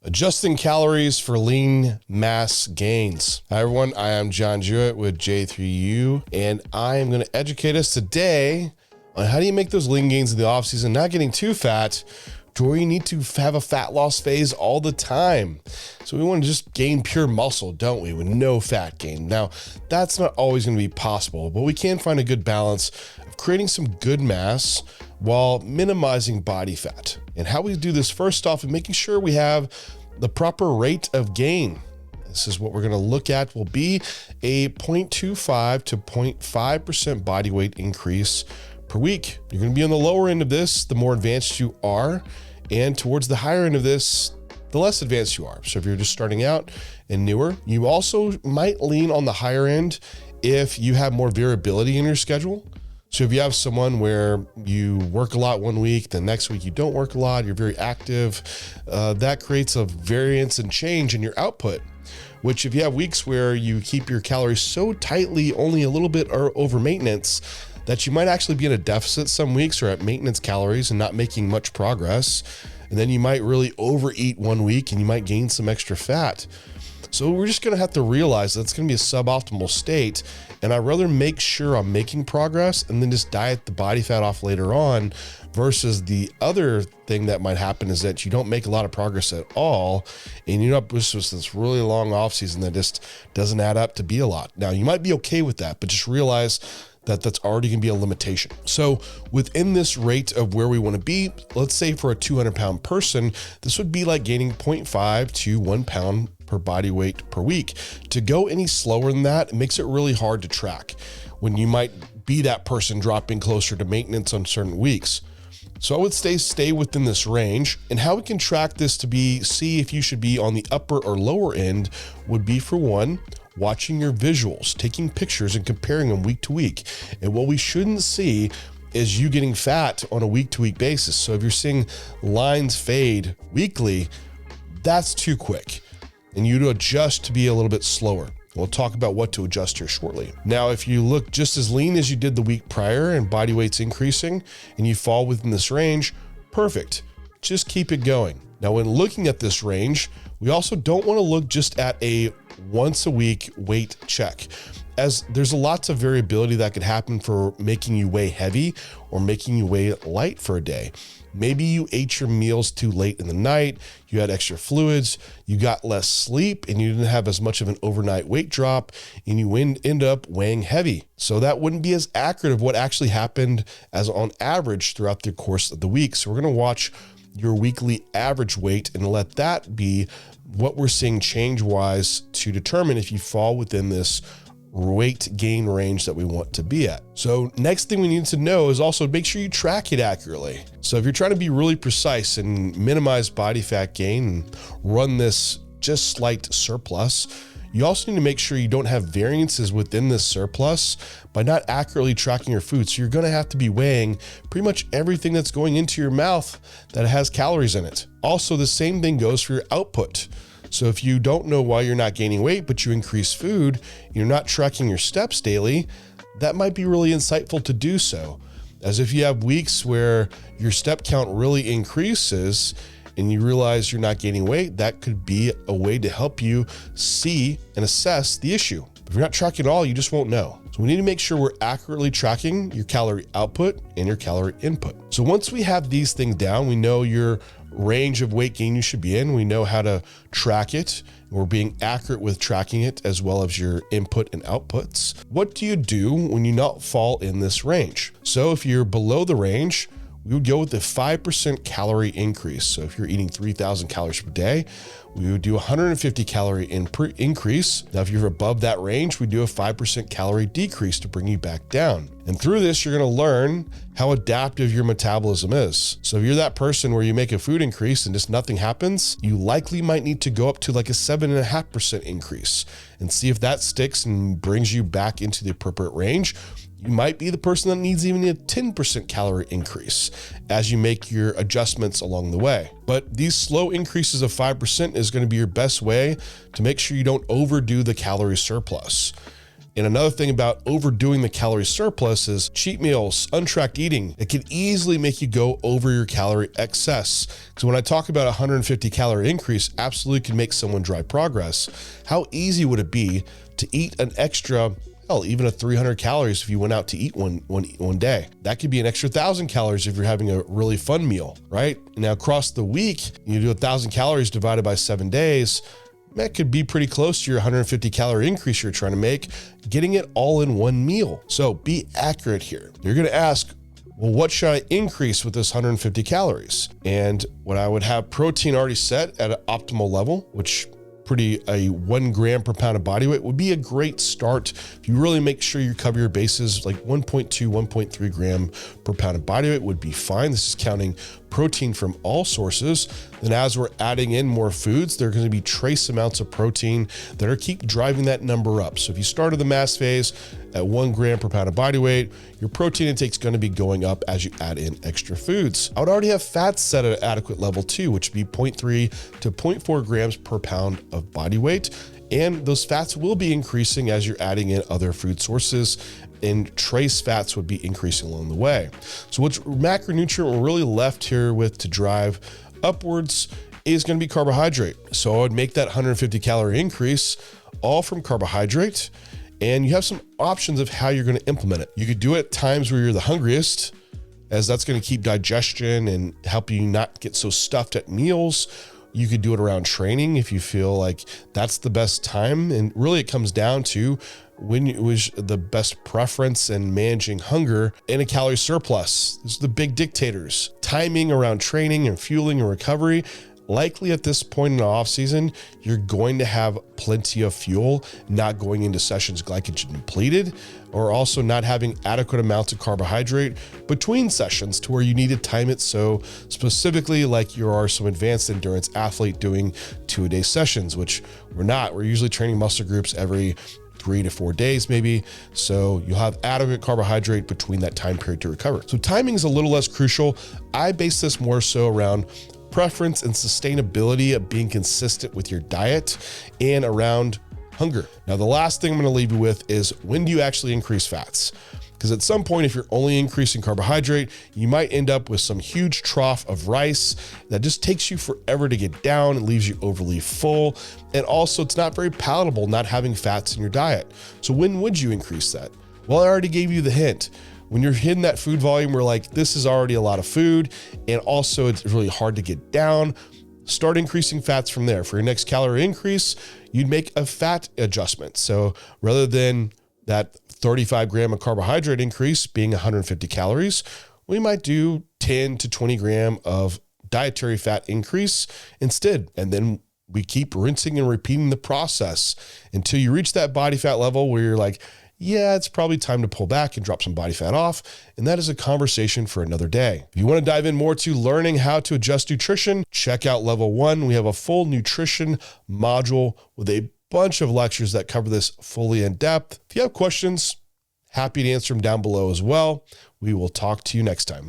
Adjusting calories for lean mass gains. Hi everyone, I am John Jewett with J3U, and I am going to educate us today on how do you make those lean gains in the off season, not getting too fat to where you need to have a fat loss phase all the time. So we want to just gain pure muscle, don't we, with no fat gain. Now, that's not always going to be possible, but we can find a good balance of creating some good mass while minimizing body fat. And how we do this, first off, is making sure we have the proper rate of gain. This is what we're going to look at, will be a 0.25 to 0.5% body weight increase per week. You're going to be on the lower end of this, the more advanced you are, and towards the higher end of this, the less advanced you are. So if you're just starting out and newer, you also might lean on the higher end if you have more variability in your schedule. So if you have someone where you work a lot one week, the next week you don't work a lot, you're very active, that creates a variance and change in your output, which if you have weeks where you keep your calories so tightly, only a little bit are over maintenance, that you might actually be in a deficit some weeks or at maintenance calories and not making much progress. And then you might really overeat one week and you might gain some extra fat. So we're just going to have to realize that it's going to be a suboptimal state. And I'd rather make sure I'm making progress and then just diet the body fat off later on, versus the other thing that might happen is that you don't make a lot of progress at all. And you're up with this really long off season that just doesn't add up to be a lot. Now you might be okay with that, but just realize that that's already going to be a limitation. So within this rate of where we want to be, let's say for a 200-pound person, this would be like gaining 0.5 to 1 pound per body weight per week. To go any slower than that, it makes it really hard to track when you might be that person dropping closer to maintenance on certain weeks. So I would stay within this range, and how we can track this to see if you should be on the upper or lower end would be, for one, watching your visuals, taking pictures and comparing them week to week. And what we shouldn't see is you getting fat on a week-to-week basis. So if you're seeing lines fade weekly, that's too quick. And you to adjust to be a little bit slower. We'll talk about what to adjust here shortly. Now, if you look just as lean as you did the week prior and body weight's increasing and you fall within this range, perfect. Just keep it going. Now, when looking at this range, we also don't want to look just at a once a week weight check, as there's lots of variability that could happen for making you weigh heavy or making you weigh light for a day. Maybe you ate your meals too late in the night, you had extra fluids, you got less sleep, and you didn't have as much of an overnight weight drop, and you end up weighing heavy. So that wouldn't be as accurate of what actually happened as on average throughout the course of the week. So we're going to watch your weekly average weight and let that be what we're seeing change-wise to determine if you fall within this weight gain range that we want to be at. So next thing we need to know is also make sure you track it accurately. So if you're trying to be really precise and minimize body fat gain and run this just slight surplus, you also need to make sure you don't have variances within this surplus by not accurately tracking your food. So you're going to have to be weighing pretty much everything that's going into your mouth that has calories in it. Also, the same thing goes for your output. So if you don't know why you're not gaining weight, but you increase food, you're not tracking your steps daily, that might be really insightful to do so. As if you have weeks where your step count really increases and you realize you're not gaining weight, that could be a way to help you see and assess the issue. If you're not tracking at all, you just won't know. So we need to make sure we're accurately tracking your calorie output and your calorie input. So once we have these things down, we know your range of weight gain you should be in. We know how to track it. We're being accurate with tracking it as well as your input and outputs. What do you do when you not fall in this range? So if you're below the range, we would go with a 5% calorie increase. So if you're eating 3,000 calories per day, we would do 150 calorie increase. Now, if you're above that range, we do a 5% calorie decrease to bring you back down. And through this, you're going to learn how adaptive your metabolism is. So if you're that person where you make a food increase and just nothing happens, you likely might need to go up to like a 7.5% increase and see if that sticks and brings you back into the appropriate range. You might be the person that needs even a 10% calorie increase as you make your adjustments along the way. But these slow increases of 5% is going to be your best way to make sure you don't overdo the calorie surplus. And another thing about overdoing the calorie surplus is cheat meals, untracked eating. It can easily make you go over your calorie excess. Because when I talk about a 150 calorie increase, absolutely can make someone drive progress. How easy would it be to eat an extra, hell, even a 300 calories if you went out to eat one day? That could be an extra 1,000 calories if you're having a really fun meal, right? Now across the week, you do 1,000 calories divided by 7 days. That could be pretty close to your 150 calorie increase you're trying to make, getting it all in one meal. So be accurate here. You're going to ask, well, what should I increase with this 150 calories? And what I would have protein already set at an optimal level, which a 1 gram per pound of body weight would be a great start. If you really make sure you cover your bases, like 1.2, 1.3 gram per pound of body weight would be fine. This is counting protein from all sources. Then as we're adding in more foods, there are going to be trace amounts of protein that are keep driving that number up. So if you started the mass phase at 1 gram per pound of body weight, your protein intake is going to be going up as you add in extra foods. I would already have fats set at an adequate level too, which would be 0.3 to 0.4 grams per pound of body weight. And those fats will be increasing as you're adding in other food sources, and trace fats would be increasing along the way. So which macronutrient we're really left here with to drive upwards is going to be carbohydrate. So I would make that 150 calorie increase all from carbohydrate, and you have some options of how you're going to implement it. You could do it at times where you're the hungriest, as that's going to keep digestion and help you not get so stuffed at meals. You could do it around training if you feel like that's the best time. And really it comes down to when it was the best preference in managing hunger and a calorie surplus. These are the big dictators. Timing around training and fueling and recovery. Likely at this point in the off season, you're going to have plenty of fuel, not going into sessions glycogen depleted, or also not having adequate amounts of carbohydrate between sessions to where you need to time it so specifically like you are some advanced endurance athlete doing 2-a-day sessions, which we're not. We're usually training muscle groups every 3 to 4 days maybe. So you'll have adequate carbohydrate between that time period to recover. So timing is a little less crucial. I base this more so around preference and sustainability of being consistent with your diet and around hunger. Now, the last thing I'm going to leave you with is, when do you actually increase fats? Because at some point, if you're only increasing carbohydrate, you might end up with some huge trough of rice that just takes you forever to get down and leaves you overly full. And also, it's not very palatable not having fats in your diet. So when would you increase that? Well, I already gave you the hint. When you're hitting that food volume, we're like, this is already a lot of food, and also it's really hard to get down. Start increasing fats from there. For your next calorie increase, you'd make a fat adjustment. So rather than that 35 gram of carbohydrate increase being 150 calories, we might do 10 to 20 gram of dietary fat increase instead. And then we keep rinsing and repeating the process until you reach that body fat level where you're like, yeah, it's probably time to pull back and drop some body fat off. And that is a conversation for another day. If you want to dive in more to learning how to adjust nutrition, check out level 1. We have a full nutrition module with a bunch of lectures that cover this fully in depth. If you have questions, happy to answer them down below as well. We will talk to you next time.